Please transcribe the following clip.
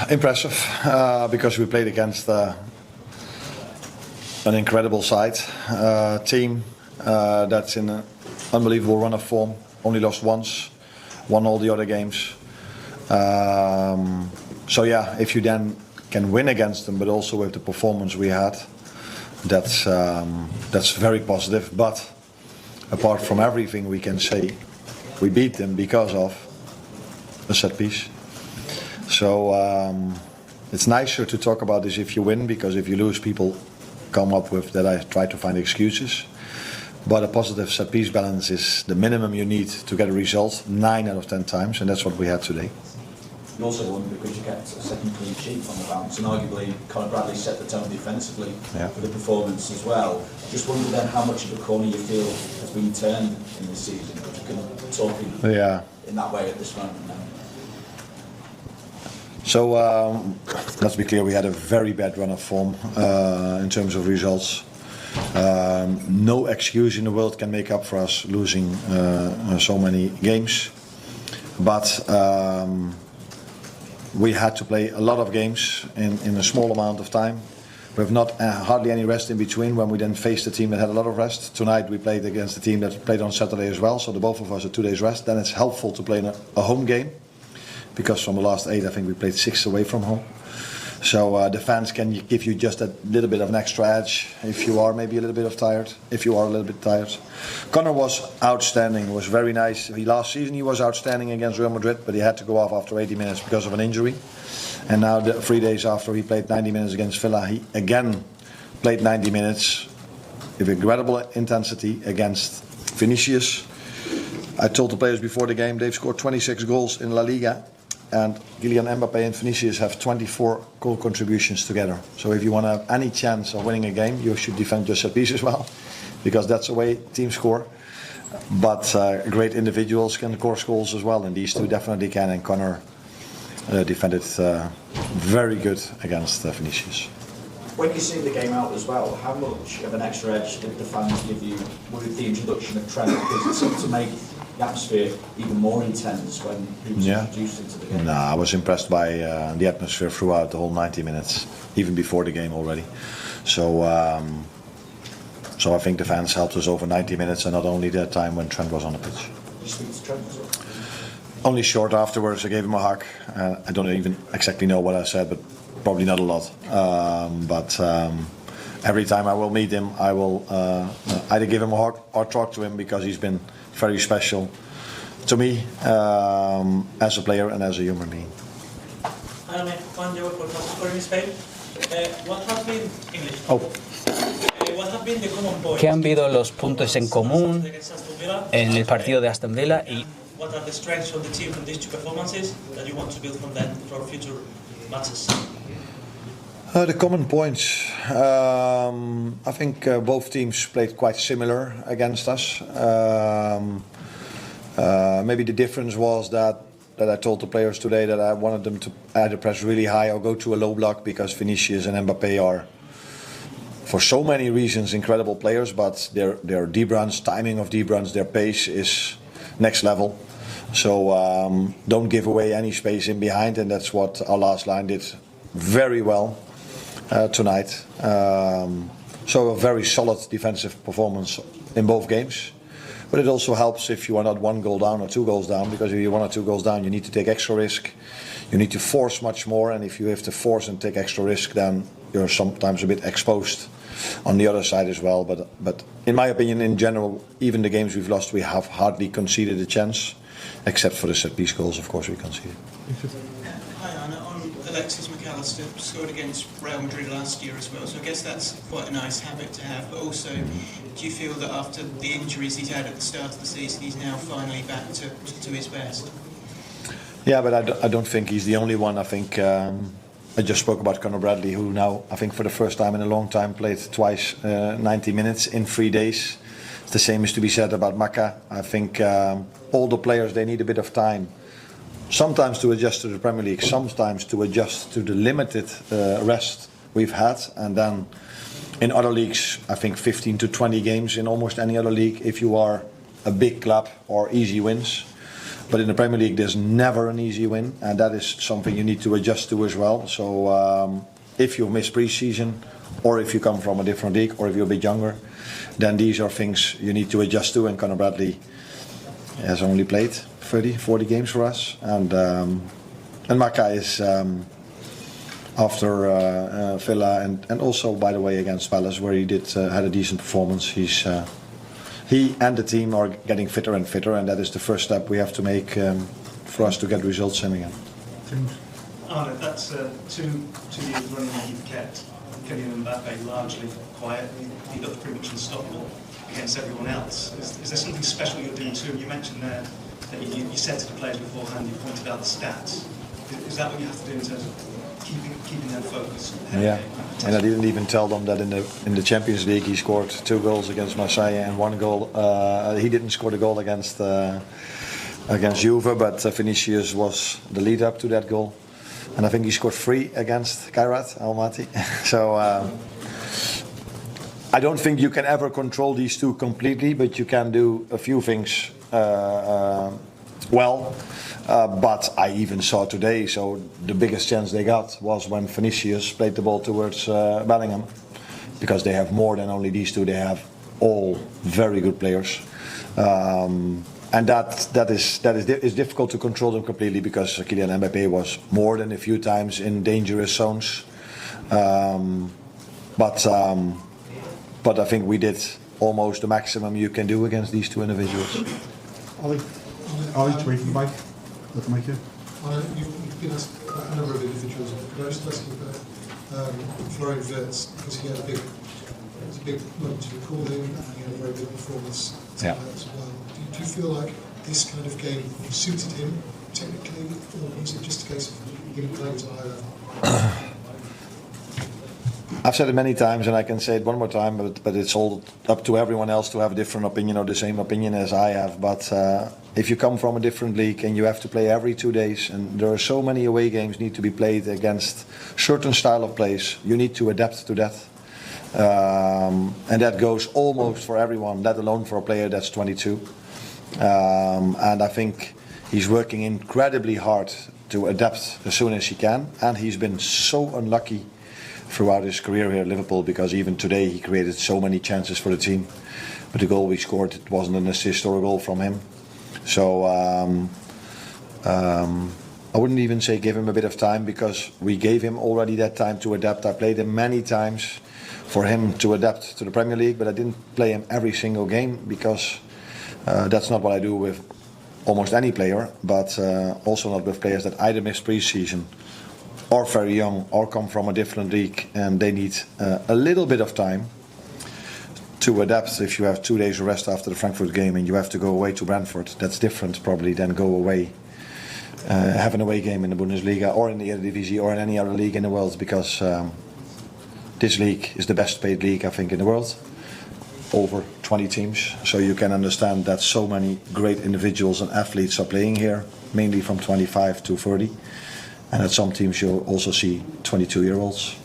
Impressive, because we played against an incredible side, team that's in an unbelievable run of form. Only lost once, won all the other games. So yeah, if you then can win against them, but also with the performance we had, that's very positive. But apart from everything, we can say we beat them because of a set piece. So it's nicer to talk about this if you win, because if you lose, people come up with that I try to find excuses. But a positive set piece balance is the minimum you need to get a result 9 out of 10 times, and that's what we had today. You also won because you kept a second clean sheet on the bounce, and arguably Conor Bradley set the tone defensively for the performance as well. Just wondered then how much of the corner you feel has been turned in this season, if you can talk in that way at this moment now. So let's be clear, we had a very bad run of form in terms of results. No excuse in the world can make up for us losing so many games, but we had to play a lot of games in a small amount of time. We have not hardly any rest in between when we then faced a team that had a lot of rest. Tonight we played against a team that played on Saturday as well, so the both of us had 2 days rest. Then it's helpful to play in a home game, because from the last 8 I think we played 6 away from home. So the fans can give you just a little bit of an extra edge if you are maybe a little bit tired. Conor was outstanding, was very nice. Last season he was outstanding against Real Madrid, but he had to go off after 80 minutes because of an injury. And now 3 days after he played 90 minutes against Villa, he again played 90 minutes with incredible intensity against Vinicius. I told the players before the game they've scored 26 goals in La Liga. And Kylian Mbappe and Vinicius have 24 goal contributions together. So if you want to have any chance of winning a game, you should defend your set piece as well, because that's the way teams score. But great individuals can score goals as well, and these two definitely can. And Conor defended very good against Vinicius. When you see the game out as well, how much of an extra edge did the fans give you with the introduction of Trent? Because it seemed to make the atmosphere even more intense when he was introduced into the game. No, I was impressed by the atmosphere throughout the whole 90 minutes, even before the game already. So I think the fans helped us over 90 minutes, and not only that time when Trent was on the pitch. Did you speak to Trent as well? Only short afterwards. I gave him a hug. I don't even exactly know what I said, but probably not a lot. But every time I will meet him, I will either give him a hug or talk to him, because he's been very special to me as a player and as a human being. Arne, Juan Diego for Passport in Spain. What have been English? What have been the common points? ¿Qué han sido los puntos en común en el partido de Aston Villa? Y what are the strengths of the team from these two performances that you want to build from them for future matches? The common points. I think both teams played quite similar against us. Maybe the difference was that I told the players today that I wanted them to either press really high or go to a low block, because Vinicius and Mbappe are, for so many reasons, incredible players, but their deep runs, timing of deep runs, their pace is next level. So don't give away any space in behind, and that's what our last line did very well tonight. So a very solid defensive performance in both games. But it also helps if you are not 1 goal down or 2 goals down, because if you're 1 or 2 goals down, you need to take extra risk. You need to force much more, and if you have to force and take extra risk, then you're sometimes a bit exposed on the other side as well. But in my opinion, in general, even the games we've lost, we have hardly conceded a chance, except for the set-piece goals, of course, we conceded. Hi Arne, on Alexis McAllister scored against Real Madrid last year as well, so I guess that's quite a nice habit to have, but also do you feel that after the injuries he's had at the start of the season, he's now finally back to his best? Yeah, but I don't think he's the only one. I think I just spoke about Conor Bradley, who now, I think for the first time in a long time, played twice 90 minutes in 3 days. It's the same is to be said about Maka. I think all the players, they need a bit of time. Sometimes to adjust to the Premier League, sometimes to adjust to the limited rest we've had. And then in other leagues, I think 15 to 20 games in almost any other league, if you are a big club, or easy wins. But in the Premier League, there's never an easy win, and that is something you need to adjust to as well. So if you miss pre-season, or if you come from a different league, or if you're a bit younger, then these are things you need to adjust to. And Conor Bradley has only played 30, 40 games for us, and Maka is after Villa and also, by the way, against Palace, where he had a decent performance. He and the team are getting fitter and fitter, and that is the first step we have to make for us to get results in again. Arne, that's two years running that you've kept Kylian Mbappe largely quiet. He looked pretty much unstoppable against everyone else. Is there something special you're doing too? You mentioned there that you said to the players beforehand, you pointed out the stats. Is that what you have to do in terms of keeping them focused? Yeah, and I didn't even tell them that in the Champions League he scored 2 goals against Marseille and 1 goal. He didn't score the goal against Juve, but Vinicius was the lead up to that goal, and I think he scored 3 against Kairat Almaty. So I don't think you can ever control these two completely, but you can do a few things well. But I even saw today, so the biggest chance they got was when Vinicius played the ball towards Bellingham, because they have more than only these two. They have all very good players, and that is difficult to control them completely, because Kylian Mbappe was more than a few times in dangerous zones. But I think we did almost the maximum you can do against these two individuals. Ollie, away from the mic. Look at Mike here. You've been asked a number of individuals. Could I just ask you about Florian Wirtz, because he had a big moment to recall him, and he had a very good performance tonight as well. Do you feel like this kind of game suited him technically, or was it just a case of him playing to a high level? I've said it many times, and I can say it one more time, but it's all up to everyone else to have a different opinion or the same opinion as I have. But if you come from a different league and you have to play every 2 days, and there are so many away games need to be played against certain style of plays, you need to adapt to that. And that goes almost for everyone, let alone for a player that's 22. And I think he's working incredibly hard to adapt as soon as he can, and he's been so unlucky throughout his career here at Liverpool, because even today he created so many chances for the team, but the goal we scored, it wasn't an assist or a goal from him. So I wouldn't even say give him a bit of time, because we gave him already that time to adapt. I played him many times for him to adapt to the Premier League, but I didn't play him every single game, because that's not what I do with almost any player, but also not with players that either miss pre-season or very young or come from a different league, and they need a little bit of time to adapt. If you have 2 days of rest after the Frankfurt game and you have to go away to Brentford, that's different probably than go away, have an away game in the Bundesliga or in the Eredivisie or in any other league in the world, because this league is the best paid league I think in the world, over 20 teams, so you can understand that so many great individuals and athletes are playing here, mainly from 25 to 30. And at some teams you'll also see 22-year-olds.